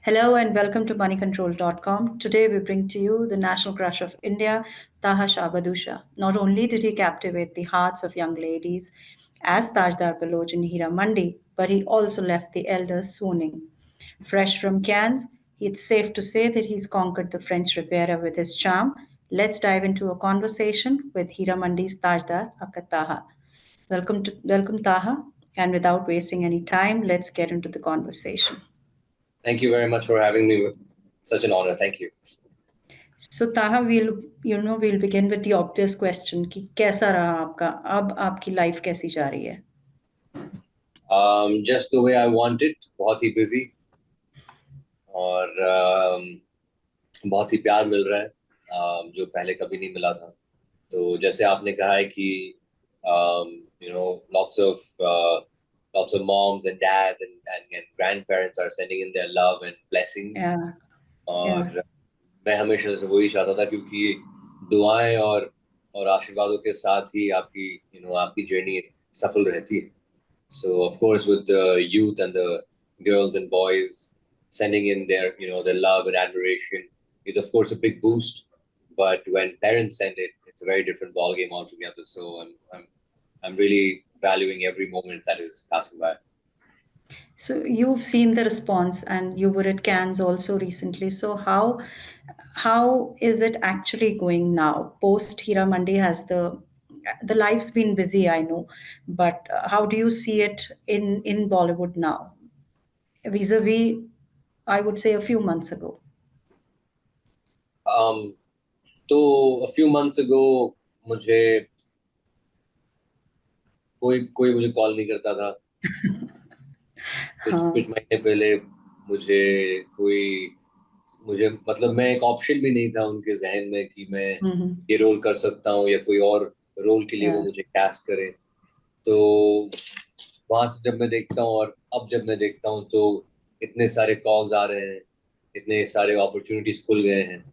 Hello and welcome to moneycontrol.com. Today we bring to you the national crush of India, Taha Shah Badusha. Not only did he captivate the hearts of young ladies as Tajdar Baloch in Hira Mandi, but he also left the elders swooning. Fresh from Cannes, it's safe to say that he's conquered the French Riviera with his charm. Let's dive into a conversation with Hira Mandi's Tajdar Akat Taha. Welcome Taha, and without wasting any time, let's get into the conversation. Thank you very much for having me. Such an honor. Thank you. So Taha, we'll begin with the obvious question कि कैसा रहा आपका अब आपकी life कैसी जा रही है? Just the way I want it. बहुत ही busy और बहुत ही प्यार मिल रहा है जो पहले कभी नहीं मिला था. तो जैसे आपने कहा है कि lots of moms and dads and grandparents are sending in their love and blessings. Yeah. और मैं हमेशा से वही चाहता था क्योंकि दुआएं और आशीर्वादों के साथ ही आपकी जर्नी सफल रहती है. So of course with the youth and the girls and boys sending in their love and admiration is of course a big boost. But when parents send it, it's a very different ball game altogether. So I'm really valuing every moment that is passing by. So you've seen the response, and you were at Cannes also recently. So how is it actually going now? Post Hira Mandi has the life's been busy, I know, but how do you see it in Bollywood now, vis-a-vis, I would say, a few months ago? तो a few months ago मुझे कोई मुझे call नहीं करता था. कुछ महीने पहले मुझे मतलब मैं एक ऑप्शन भी नहीं था उनके जहन में कि मैं ये रोल कर सकता हूँ या कोई और रोल के लिए वो मुझे कास्ट करे. तो वहां से जब मैं देखता हूँ और अब जब मैं देखता हूँ तो इतने सारे कॉल्स आ रहे हैं, इतने सारे अपॉर्चुनिटीज खुल गए हैं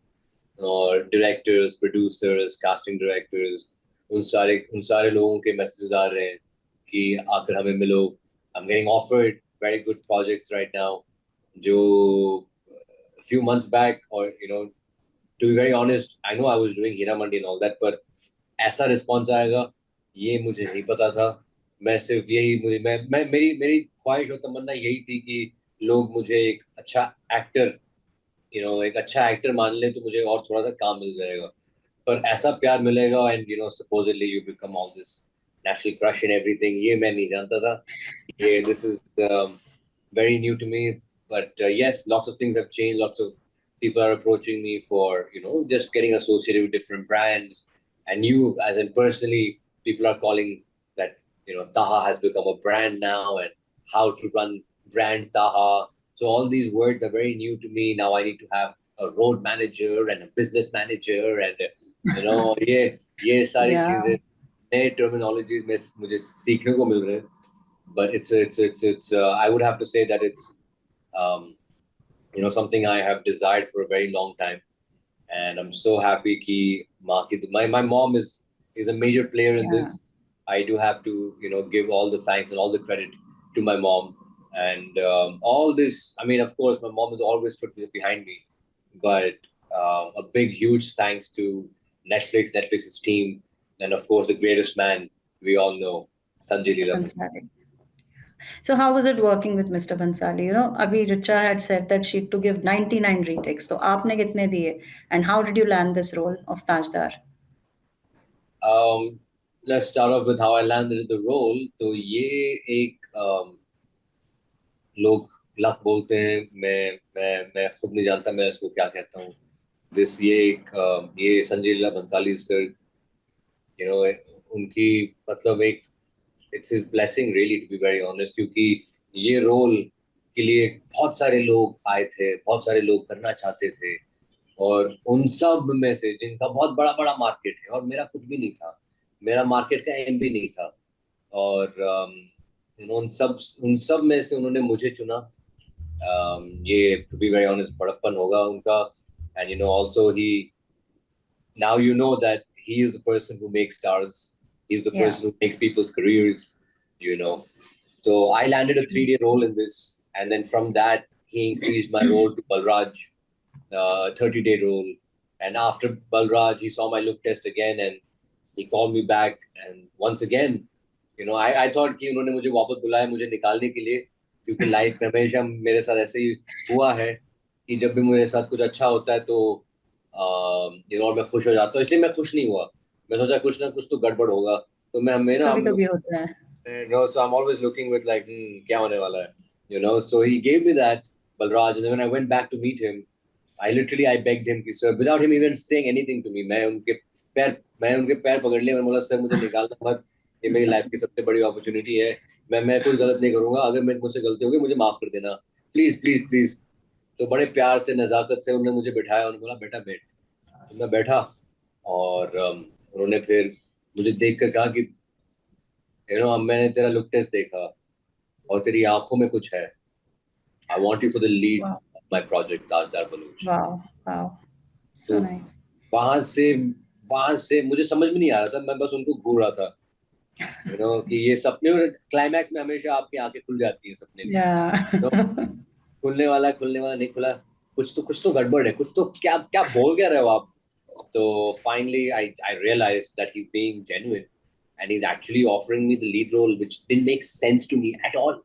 और डायरेक्टर्स, प्रोड्यूसर्स, कास्टिंग डायरेक्टर्स, उन सारे लोगों के मैसेजेस आ रहे हैं कि आकर हमें मिलो. I'm getting offered very good projects right now. जो a few months back, or to be very honest, I know I was doing Hira Mandi and all that, but ऐसा रिस्पॉन्स आएगा ये मुझे नहीं पता था. मैं सिर्फ यही मुझे मैं मेरी ख्वाहिश और तमन्ना यही थी कि लोग मुझे एक अच्छा एक्टर मान ले तो मुझे और थोड़ा सा काम मिल जाएगा. पर ऐसा प्यार मिलेगा and supposedly you become all this national crush and everything, ये मैं नहीं जानता था. This is very new to me, but yes, lots of things have changed. Lots of people are approaching me for just getting associated with different brands, and you as in personally, people are calling that Taha has become a brand now, and how to run brand Taha. So all these words are very new to me. Now I need to have a road manager and a business manager, and ये सारी चीजें नए terminologies में मुझे सीखने को मिल रहे हैं. But it's I would have to say that it's something I have desired for a very long time, and I'm so happy कि my mom is a major player in this. I do have to give all the thanks and all the credit to my mom, and all this. I mean, of course, my mom has always stood behind me, but a big, huge thanks to Netflix's team, and of course, the greatest man we all know, Sanjay Leela Bhansali. So how was it working with Mr. Bhansali? Abhi Richa had said that she had to give 99 retakes. So aapne kitne diye? And how did you land this role of Tajdar? Let's start off with how I landed the role. तो ये एक लोग luck बोलते हैं. मैं खुद नहीं जानता मैं इसको क्या कहता हूँ. ये संजय लीला भंसाली सर, उनकी मतलब एक it's his blessing really, to be very honest, क्योंकि ये रोल के लिए बहुत सारे लोग आए थे, बहुत सारे लोग करना चाहते थे, और उन सब में से जिनका बहुत बड़ा बड़ा मार्केट है और मेरा कुछ भी नहीं था, मेरा मार्केट का एम भी नहीं था, और उन सब में से उन्होंने मुझे चुना. ये to be very honest बड़प्पन होगा उनका. And also now that he is the person who makes stars. He's the person who makes people's careers, So I landed a 3-day role in this, and then from that he increased my role to Balraj, 30-day role. And after Balraj, he saw my look test again and he called me back. And once again, I thought कि उन्होंने मुझे वापस बुलाया मुझे निकालने के लिए, क्योंकि लाइफ में हमेशा मेरे साथ ऐसे ही हुआ है कि जब भी मेरे साथ कुछ अच्छा होता है तो और मैं खुश हो जाता हूँ, इसलिए मैं खुश नहीं हुआ. मैं सोचा कुछ ना कुछ तो गड़बड़ होगा, तो मैं मेरा कभी-कभी होता है. so I'm always looking with like क्या होने वाला है, so he gave me that Balraj, and then when I went back to meet him, I begged him कि sir, without him even saying anything to me, मैं उनके पैर पकड़ लिए, मैंने बोला सर मुझे निकालना मत, ये मेरी लाइफ की सबसे बड़ी अपॉर्चुनिटी है, मैं कुछ गलत नहीं करूंगा, अगर मुझसे गलती होगी मुझे माफ कर देना, प्लीज प्लीज प्लीज. तो बड़े प्यार से नजाकत से उन्होंने मुझे बिठाया, उन्होंने बोला बेटा बैठ. तो मैं बैठा और उन्होंने फिर मुझे देख कर कहा कि अब मैंने तेरा लुक टेस्ट देखा और तेरी आंखों में कुछ है. I want you for the lead of my project, Tajdar Baloch. Wow, so nice. वहां से मुझे समझ में नहीं आ रहा था, मैं बस उनको घूर रहा था, कि ये सपने और क्लाइमैक्स में हमेशा आपकी आंखें खुल जाती हैं सपने में. खुलने वाला नहीं खुला, कुछ तो गड़बड़ है, कुछ तो क्या बोल क्या रहे हो आप. तो finally I realized that he's being genuine and he's actually offering me the lead role, which didn't make sense to me at all.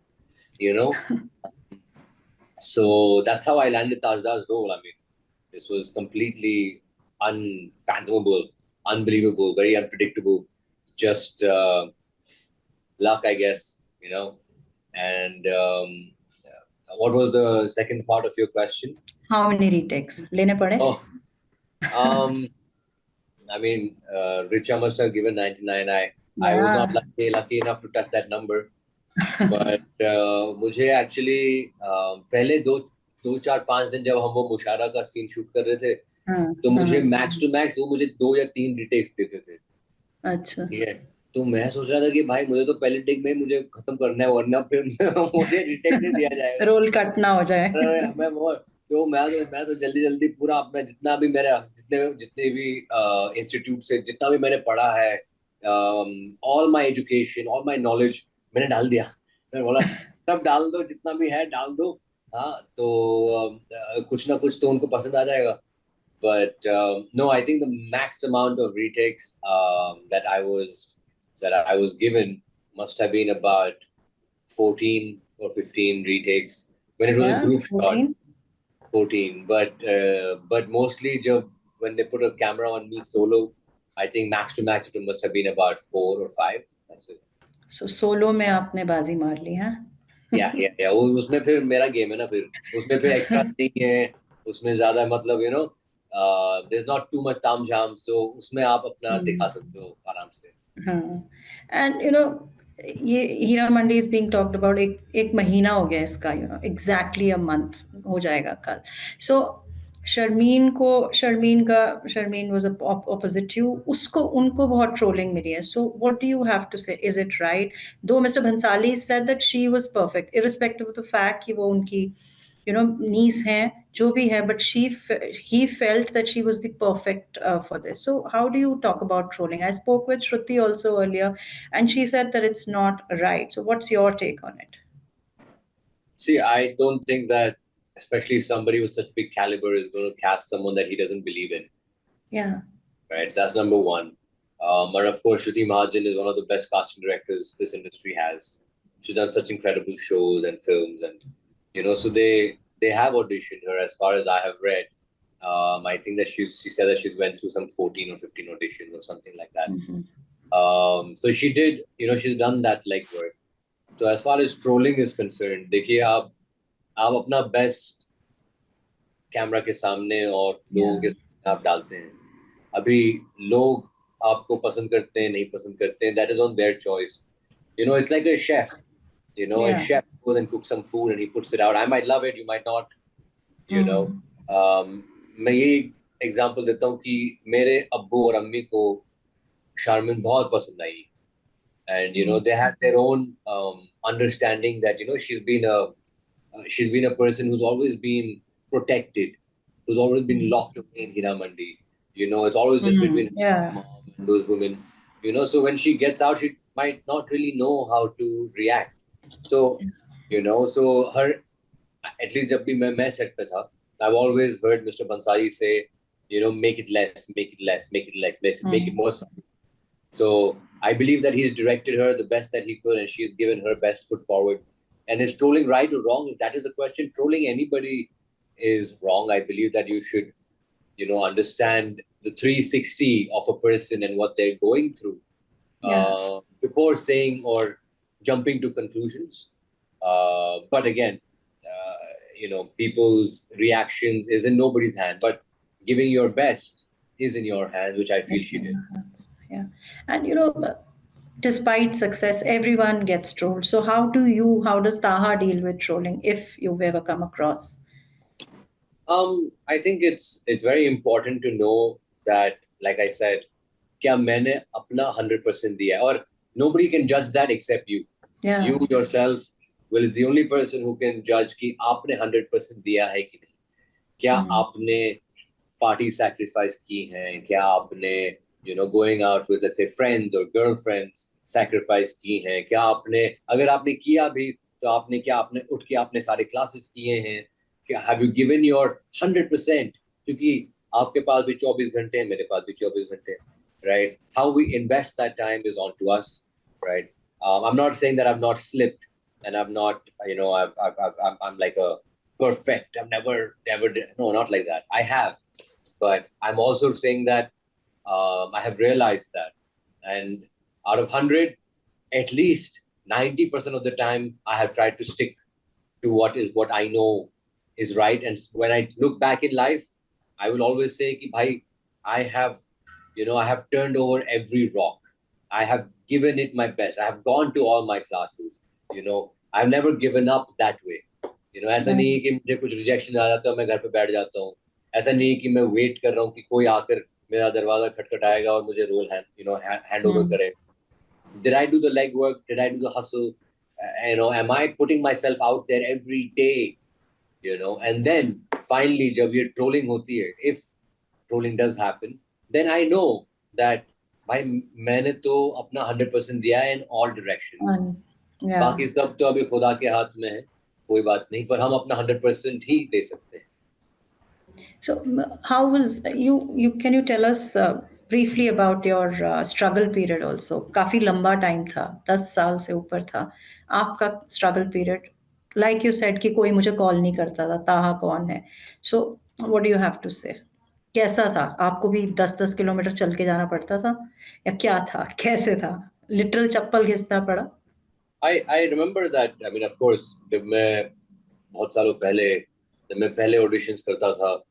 So that's how I landed Tajdar's role. I mean, this was completely unfathomable, unbelievable, very unpredictable. Just luck, I guess, And what was the second part of your question? How many retakes? Lene pade? Oh, I mean, Richa must have given 99. I was not lucky enough to touch that number. But मुझे actually पहले 2-4-5 दिन जब हम वो मुशारा का scene shoot कर रहे थे, तो मुझे मैक्स टू मैक्स वो मुझे 2 या 3 रिटेक्स देते थे. अच्छा. ठीक है, तो मैं सोच रहा था कि भाई मुझे तो पहले टेक में मुझे खत्म करना है, वरना फिर मुझे रिटेक नहीं दिया जाएगा, रोल कट ना हो जाए. मैं तो जल्दी पूरा अपना जितना भी मेरा जितने भी इंस्टीट्यूट से जितना भी मैंने पढ़ा है, all my education, all my knowledge मैंने डाल दिया. मैंने बोला सब डाल दो, जितना भी है डाल दो. हाँ, तो कुछ ना कुछ तो उनको पसंद आ जाएगा. But no, I think the max amount of retakes that I was given must have been about 14 or 15 retakes when it was a group 14? Shot. 14, but mostly when they put a camera on me solo, I think max to max it must have been about 4 or 5. That's it. So solo में आपने बाजी मार ली है? Yeah. उसमें फिर मेरा game है ना, फिर उसमें फिर एक्स्ट्रा नहीं है, उसमें ज्यादा मतलब there's not too much तामझाम, so उसमें आप अपना दिखा सकते हो आराम से. हाँ, and ये Heera Mandi is being talked about, एक महीना हो गया इसका, exactly a month हो जाएगा कल. So Sharmin was opposite you, उनको बहुत ट्रोलिंग मिली है. So what do you have to say? Is it right? Though Mr. Bhansali said that she was perfect, irrespective of the fact कि वो उनकी niece हैं, जो भी है, but he felt that she was the perfect for this. So how do you talk about trolling? I spoke with Shruti also earlier, and she said that it's not right. So what's your take on it? See, I don't think that especially somebody with such big caliber is going to cast someone that he doesn't believe in. Yeah. Right. So that's number one. But of course, Shruti Mahajan is one of the best casting directors this industry has. She's done such incredible shows and films, and so they have auditioned her. As far as I have read, I think that she said that she's went through some 14 or 15 auditions or something like that. Mm-hmm. So she did. She's done that legwork. So as far as trolling is concerned, देखिए आप अपना best camera के सामने और लोगों के सामने आप डालते हैं. अभी लोग आपको पसंद करते हैं, नहीं पसंद करते हैं, that is on their choice. It's like a chef. A chef goes and cooks some food and he puts it out. I might love it, you might not. मैं ये एग्जांपल देता हूँ कि मेरे अब्बू और अम्मी को शारमिन बहुत पसंद आई. And they had their own understanding that she's been a person who's always been protected, who's always been locked away in Hira Mandi. It's always just between mom and those women. So when she gets out, she might not really know how to react. So so her at least जब भी मैं set पे था, I've always heard Mr. Bansali say, make it less, make it less, make it less, make it more simple. So I believe that he's directed her the best that he could, and she's given her best foot forward. And is trolling right or wrong? If that is the question, trolling anybody is wrong. I believe that you should, understand the 360 of a person and what they're going through before saying or jumping to conclusions. But again, people's reactions is in nobody's hand. But giving your best is in your hands, which I feel she did. Yeah. And despite success, everyone gets trolled. So how does Taha deal with trolling if you've ever come across? I think it's very important to know that, like I said, क्या मैंने अपना 100% दिया है, और nobody can judge that except you. Yeah. You yourself is the only person who can judge कि आपने 100% दिया है कि नहीं. क्या आपने party sacrifice की हैं, क्या आपने going out with, let's say, friends or girlfriends sacrifice की हैं, क्या आपने, अगर आपने किया भी तो आपने उठ के आपने सारे classes किए हैं, have you given your 100%? क्योंकि आपके पास भी 24 घंटे हैं, मेरे पास भी 24 घंटे हैं, right? How we invest that time is on to us, right? I'm not saying that I've not slipped and I've not, I'm like a perfect. I've never, no, not like that. I have, but I'm also saying that I have realized that, and out of 100, at least 90% of the time, I have tried to stick to what I know is right. And when I look back in life, I will always say, ki, bhai, I have turned over every rock. I have given it my best. I have gone to all my classes. I've never given up that way. ऐसा नहीं है कि मुझे कुछ rejection आ जाता है मैं घर पे बैठ जाता हूँ. ऐसा नहीं है कि मैं वेट कर रहा हूँ कि कोई आकर मेरा दरवाजा खटखटाएगा और मुझे रोल hand over करे. Did I do the legwork? Did I do the hustle? Am I putting myself out there every day? And then finally, जब ये trolling होती है, if trolling does happen, then I know that भाई मैंने तो अपना 100% दिया है in all directions. बाकी सब तो अभी खुदा के हाथ में है, कोई बात नहीं, पर हम अपना 100% ही दे सकते हैं. So how was you can you tell us briefly about your struggle period also? काफी लंबा टाइम था, 10 साल से ऊपर था आपका struggle period. Like you said कि कोई मुझे कॉल नहीं करता था, ताहा कौन है. So what do you have to say? कैसा था? आपको भी 10-10 किलोमीटर चल के जाना पड़ता था या क्या था, कैसे था? लिटरल चप्पल घिसना पड़ा? I remember that. I mean, of course, जब मैं बहुत सालों पहले जब मैं पहले auditions करता था,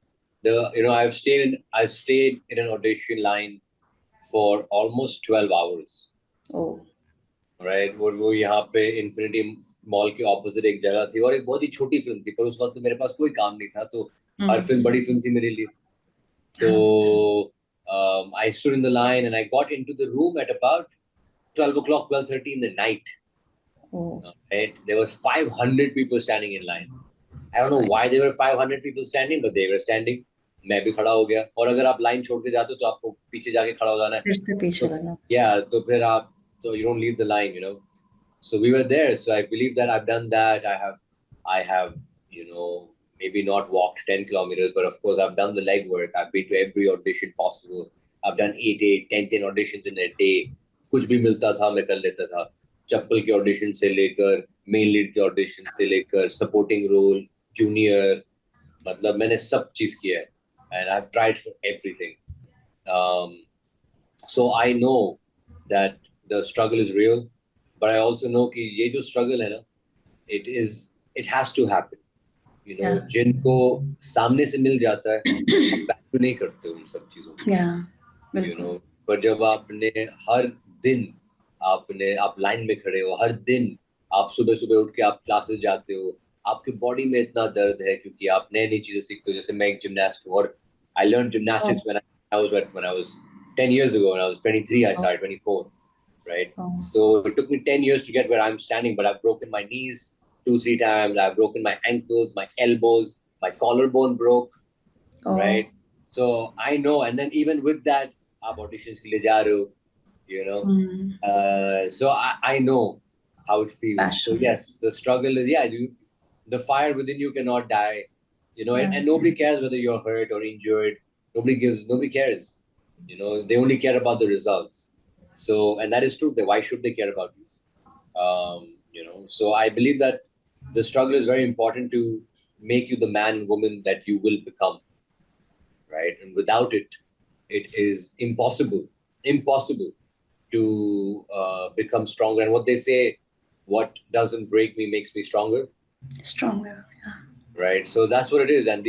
I've stayed in an audition line for almost 12 hours. Oh. Right? वो यहाँ पे Infinity Mall के opposite एक जगह थी और एक बहुत ही छोटी फिल्म थी, पर उस वक्त मेरे पास कोई काम नहीं था, तो हर फिल्म बड़ी फिल्म थी मेरे लिए. So I stood in the line and I got into the room at about 12 o'clock, 12:30 in the night. Oh. Right? There was 500 people standing in line. I don't know why there were 500 people standing, but they were standing. मैं भी खड़ा हो गया, और अगर आप line छोड़ के जाते हो तो आपको पीछे जाके खड़ा हो जाना है. फिर से पीछे जाना. Yeah, तो फिर आप you don't leave the line, So we were there. So I believe that I've done that. I have maybe not walked 10 kilometers, but of course I've done the legwork. I've been to every audition possible. I've done 8, 10 auditions in a day. कुछ भी मिलता था मैं कर लेता था. चप्पल के audition से लेकर मेन लीड के ऑडिशन से लेकर सपोर्टिंग रोल, जूनियर, मतलब मैंने सब चीज किया है. And I've tried for everything. So I know that the struggle is real, but I also know कि ये जो struggle है ना, it has to happen. जिनको सामने से मिल जाता है, value नहीं करते उन सब चीजों को. पर जब आपने हर दिन आप लाइन में खड़े हो, हर दिन आप सुबह सुबह उठ के आप क्लासेस जाते हो, आपके बॉडी में इतना दर्द है क्योंकि आप नई नई चीजें सीखते हो. जैसे मैं एक जिम्नास्ट हूँ और I learned gymnastics when I was 10 years ago. When I was 23, I started 24, right? So it took me 10 years to get where I'm standing, but I've broken my knees 2-3 times. I've broken my ankles, my elbows, my collarbone broke, right? So I know, and then even with that, आप auditions के लिए जा रहे हो, so I know how it feels. Passion. So yes, the struggle is, the fire within you cannot die, and nobody cares whether you're hurt or injured. Nobody cares. They only care about the results. So, and that is true. Why should they care about you? So I believe that the struggle is very important to make you the man and woman that you will become, right? And without it, it is impossible to become stronger. And what they say, what doesn't break me makes me stronger. Stronger, yeah. Right? So that's what it is. And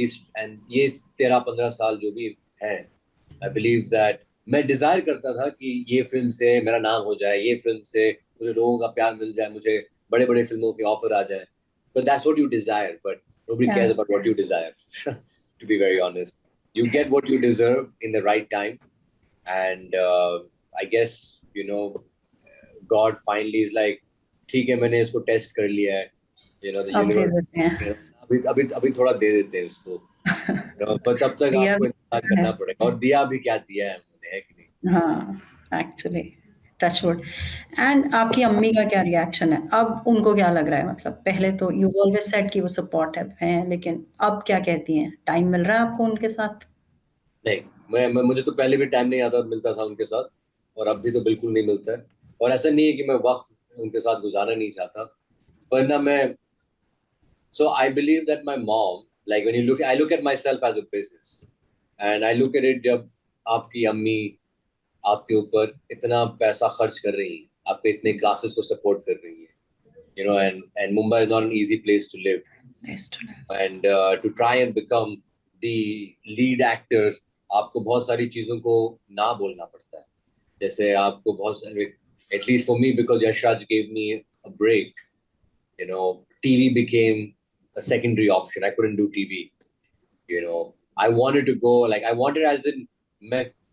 ये 13-15 साल जो भी हैं, I believe that मैं Dzire करता था कि ये फिल्म से मेरा नाम हो जाए, ये फिल्म से मुझे लोगों का प्यार मिल जाए, मुझे बड़े-बड़े फिल्मों के ऑफर आ जाए. But that's what you desire, but nobody cares about what you desire. To be very honest, you get what you deserve in the right time, and I guess God finally is like, ठीक है, मैंने इसको test कर लिया है, the universe. अभी थोड़ा दे देते हैं उसको. पर तब तक आपको इंतजार करना पड़ेगा, और दिया भी क्या दिया है हमने, है कि नहीं? हाँ, एक्चुअली टचवुड. एंड आपकी अम्मी का क्या रिएक्शन है अब? उनको क्या लग रहा है? मतलब पहले तो यू ऑलवेज सेड कि वो सपोर्टिव हैं, लेकिन अब क्या कहती हैं? टाइम मिल रहा है आपको उनके साथ? नहीं, मुझे तो पहले भी टाइम नहीं मिलता था उनके साथ, और अब भी तो बिल्कुल नहीं मिलता है. और ऐसा नहीं है कि मैं वक्त उनके साथ गुजारना नहीं चाहता, पर ना मैं. So I believe that my mom, like I look at myself as a business, and I look at it जब आपकी अम्मी आपके ऊपर इतना पैसा खर्च कर रही है, आपके इतने क्लासेस को सपोर्ट कर रही है, and Mumbai is not an easy place to live. And to try and become the lead actor, आपको बहुत सारी चीजों को ना बोलना पड़ता है. जैसे आपको बहुत सारे, at least for me, because Yash Raj gave me a break, TV became a secondary option. I couldn't do TV. I wanted to go, I wanted, as in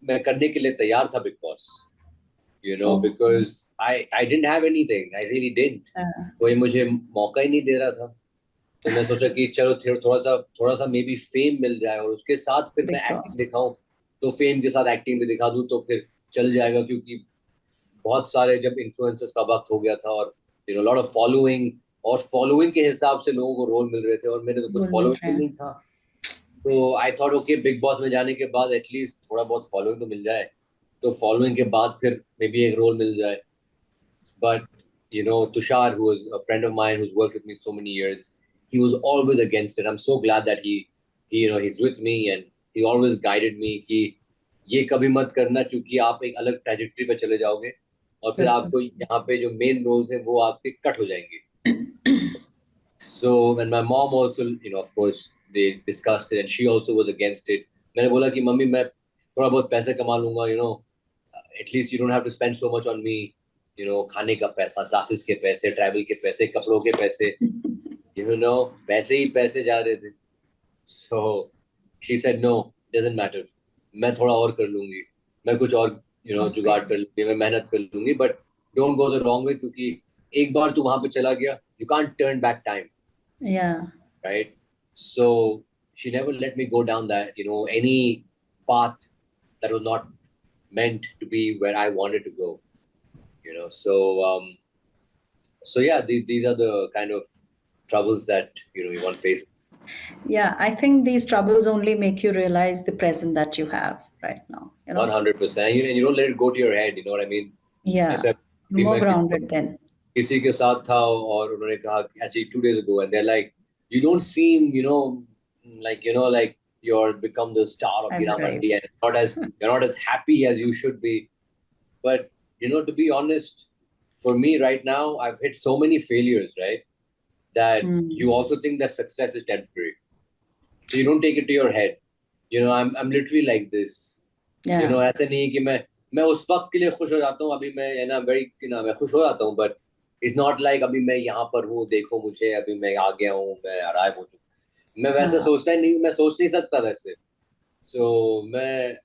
मैं करने के लिए तैयार था Bigg Boss. Because I didn't have anything. I really didn't. कोई मुझे मौका ही नहीं दे रहा था. तो मैं सोचा कि चलो थोड़ा सा मे बी फेम मिल जाए, और उसके साथ फिर मैं एक्टिंग दिखाऊं, तो फेम के साथ एक्टिंग भी दिखा दूं तो फिर चल जाएगा. क्योंकि बहुत सारे जब इन्फ्लुएंसर्स का वक्त हो गया था, और लॉट ऑफ फॉलोइंग, और फॉलोइंग के हिसाब से लोगों को रोल मिल रहे थे, और मेरे तो कुछ फॉलोइंग भी नहीं था. तो I thought okay, big boss में जाने के बाद एटलीस्ट थोड़ा बहुत फॉलोइंग तो मिल जाए, तो फॉलोइंग के बाद फिर मे बी एक रोल मिल जाए. But Tushar, who was a friend of mine who's worked with me so many years, he was always against it. I'm so glad that he's with me, and he always guided me कि ये कभी मत करना, क्योंकि आप एक अलग trajectory पे चले जाओगे, और फिर आपको यहाँ पे जो मेन रोल्स हैं वो आपके कट हो जाएंगे. So, and my mom also, of course, they discussed it, and she also was against it. मैंने बोला कि मम्मी, मैं थोड़ा बहुत पैसे कमा लूंगा, at least you don't have to spend so much on me. खाने का पैसा, क्लासेस के पैसे, ट्रैवल के पैसे, कपड़ों के पैसे, पैसे ही पैसे जा रहे थे. So she said no, doesn't matter. मैं थोड़ा और कर लूंगी, मैं कुछ और जुगाड़ कर लूंगी, मैं मेहनत कर लूंगी, but don't go the wrong way, क्योंकि एक बार तू वहां पे चला गया, you can't turn back time. Right? So she never let me go down that any path that was not meant to be where I wanted to go. So yeah, these are the kind of troubles that one faces. Yeah, I think these troubles only make you realize the present that you have right now. 100%. And you don't let it go to your head. You know what I mean? Yeah. More grounded then. किसी के साथ था, और उन्होंने कहा actually 2 days ago, and they're like, you don't seem like you're become the star of Hira Mandi, and you're not as happy as you should be. But to be honest, for me right now, I've hit so many failures, right? That you also think that success is temporary. So you don't take it to your head. I'm literally like this. ऐसा नहीं कि मैं उस वक्त के लिए खुश हो जाता हूँ. अभी मैं खुश हो जाता हूँ, but it's not like अभी मैं यहाँ पर हूँ, देखो मुझे, अभी मैं आ गया हूँ, मैं अराइव हो चुका. मैं वैसा सोचता ही नहीं, मैं सोच नहीं सकता वैसे. So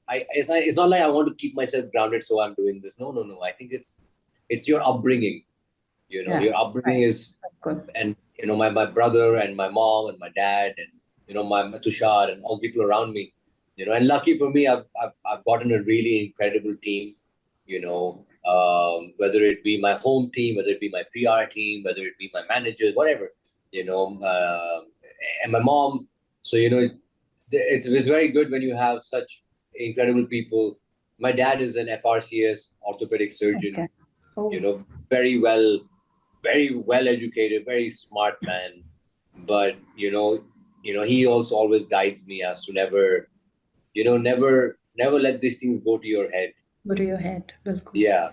it's not like I want to keep myself grounded, so I'm doing this. No. I think it's your upbringing. Your upbringing is, and my brother and my mom and my dad and my Tushar and all people around me. And lucky for me, I've gotten a really incredible team. Whether it be my home team, whether it be my PR team, whether it be my managers, whatever. you know, and my mom. So, you know, it's very good when you have such incredible people. My dad is an FRCS orthopedic surgeon, Okay. Oh. you know, very well educated, very smart man. But, you know, he also always guides me as to never, you know, never let these things go to your head. Go to your head, बिल्कुल. Yeah.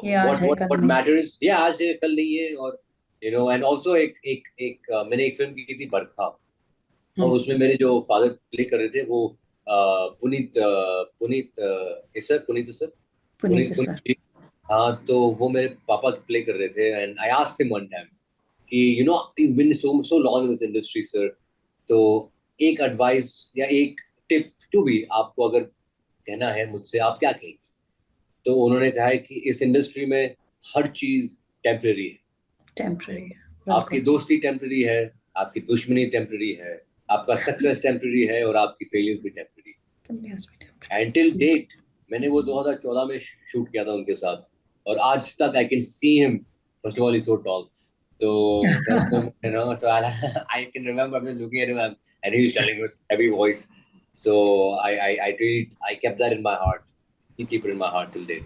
Yeah, What matters? Yeah, आज है कल नहीं है. और you know, and also मैंने एक film की थी बरखा, और उसमें मेरे जो फादर प्ले कर रहे थे वो पुनीत सर. हाँ, तो वो मेरे पापा प्ले कर रहे थे. And I asked him one time कि you know you been so long in this industry sir, तो एक एडवाइस या एक टिप जो भी आपको अगर कहना है मुझसे, आप क्या कहेंगे? तो उन्होंने कहा है कि इस इंडस्ट्री में हर चीज टेम्पररी है. आपकी दोस्ती टेम्पररी है, आपकी दुश्मनी टेम्पररी है, आपका सक्सेस टेम्पररी है, और आपकी फेलियर्स भी टेम्पररी. एंड टिल डेट मैंने वो 2014 में शूट किया था उनके साथ, और आज तक I can see him. First of all, he so tall. So, you know, so I can remember just looking at him, and he was telling me with heavy voice. So I kept that in my heart. I keep it in my heart till date.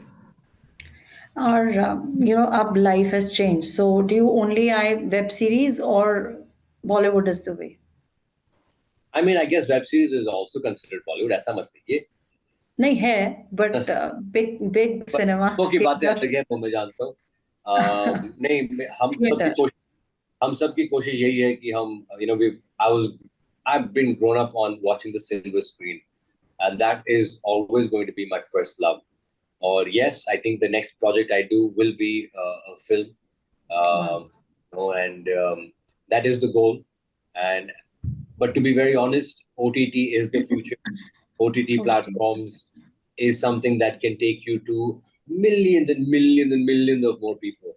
Or you know, अब life has changed. So do you only eye web series, or Bollywood is the way? I mean, I guess web series is also considered Bollywood. ऐसा मत कहिए. नहीं है, but big cinema. वो की बातें अलग है, वो मैं जानता हूँ. नहीं, हम सबकी कोशिश यही है कि हम, you know, I've been grown up on watching the silver screen, and that is always going to be my first love. Or yes, I think the next project I do will be a film. Wow. You know, and that is the goal. But to be very honest, OTT is the future. OTT platforms is something that can take you to millions and millions and millions of more people.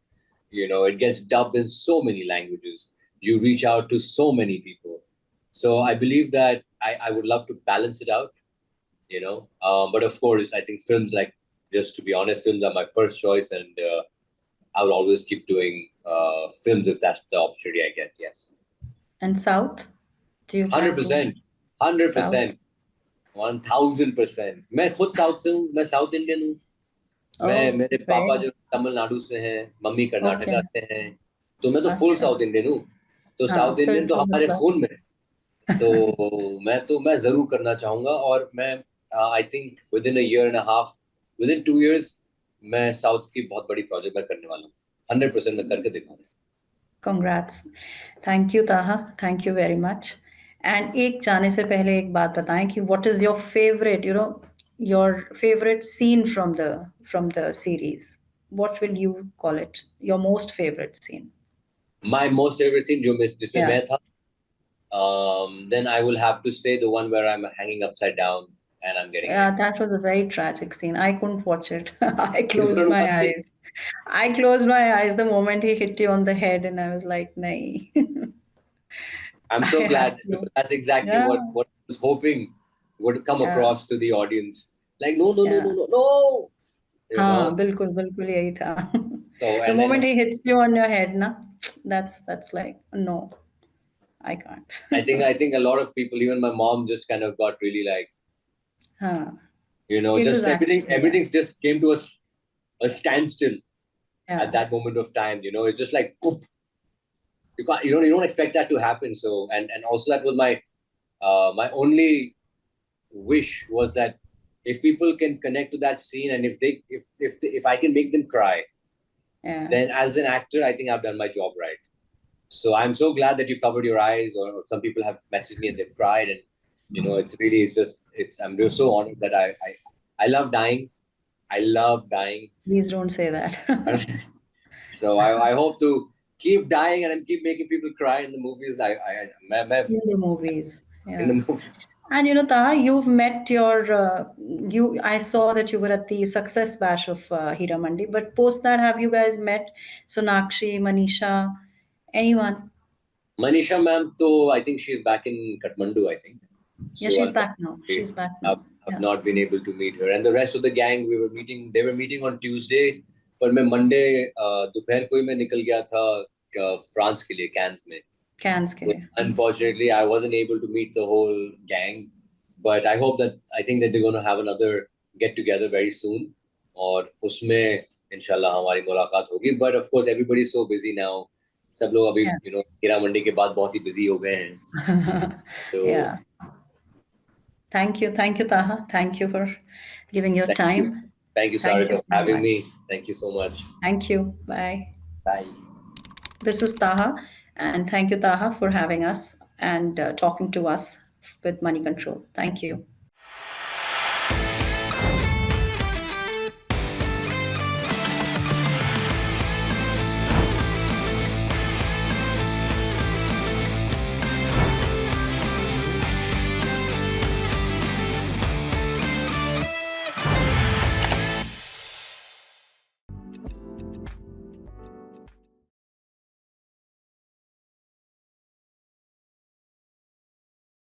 You know, it gets dubbed in so many languages. You reach out to so many people. So I believe that I would love to balance it out, you know. But of course, I think films, like, just to be honest, films are my first choice, and I will always keep doing films if that's the opportunity I get, yes. And South? Do you 100%. 100%. 1000%. मैं खुद south से हूँ, मैं south Indian हूँ. मेरे पापा जो तमिलनाडु से हैं, मम्मी कर्नाटका से हैं, तो मैं तो फुल साउथ इंडियन हूँ. तो साउथ इंडियन तो हमारे खून में. तो मैं जरूर करना चाहूंगा, और मैं I think within a year and a half, within 2 years, मैं साउथ की बहुत बड़ी प्रोजेक्ट मैं करने वाला हूँ. 100% मैं करके दिखाऊंगा. Congrats. Thank you, Taha. Thank you very much. And एक जाने से पहले एक बात बताएं कि what is your favorite, you know, your favorite scene from the series? What will you call it? Your most favorite scene? My most favorite scene जिसमें मैं था, then I will have to say the one where I'm hanging upside down and I'm getting hit. That was a very tragic scene. I couldn't watch it. I closed my eyes. The moment he hit you on the head, and I was like, nahi. I'm so glad. That's exactly what I was hoping would come across to the audience. Like, no. You know? बिल्कुल यही था. The moment he hits you on your head, na, that's like, no, I can't. I think a lot of people, even my mom, just kind of got really like, you know, just everything just came to a standstill at that moment of time. You know, it's just like, whoop. You don't expect that to happen. So and also that was my only wish, was that if people can connect to that scene, and if I can make them cry, then as an actor, I think I've done my job right. So I'm so glad that you covered your eyes, or some people have messaged me and they've cried, and you know, I'm just so honored that I love dying. I love dying. Please don't say that. So I hope to keep dying and keep making people cry in the movies. In the movies. Yeah. In the movies. And you know, Taha, you've met I saw that you were at the success bash of Hira Mandi, but post that, have you guys met Sonakshi, Manisha, anyone? Manisha ma'am, I think she's back in Kathmandu, I think. So yeah, she's back now. I've not been able to meet her. And the rest of the gang, they were meeting on Tuesday, पर मैं Monday दोपहर को ही मैं निकल गया था France के लिए, कैंस में. Cans के लिए. Unfortunately, I wasn't able to meet the whole gang, but I think that they're going to have another get together very soon, और उसमें इंशाल्लाह हमारी मुलाकात होगी. But of course, everybody is so busy now. सब लोग अभी हीरा मंडी के बाद बहुत ही busy हो गए हैं. So, yeah. Thank you, Taha. Thank you for giving your time. Thank you, Sarika, for having me. Thank you so much. Thank you. Bye. Bye. This was Taha, and thank you, Taha, for having us and talking to us with Money Control. Thank you.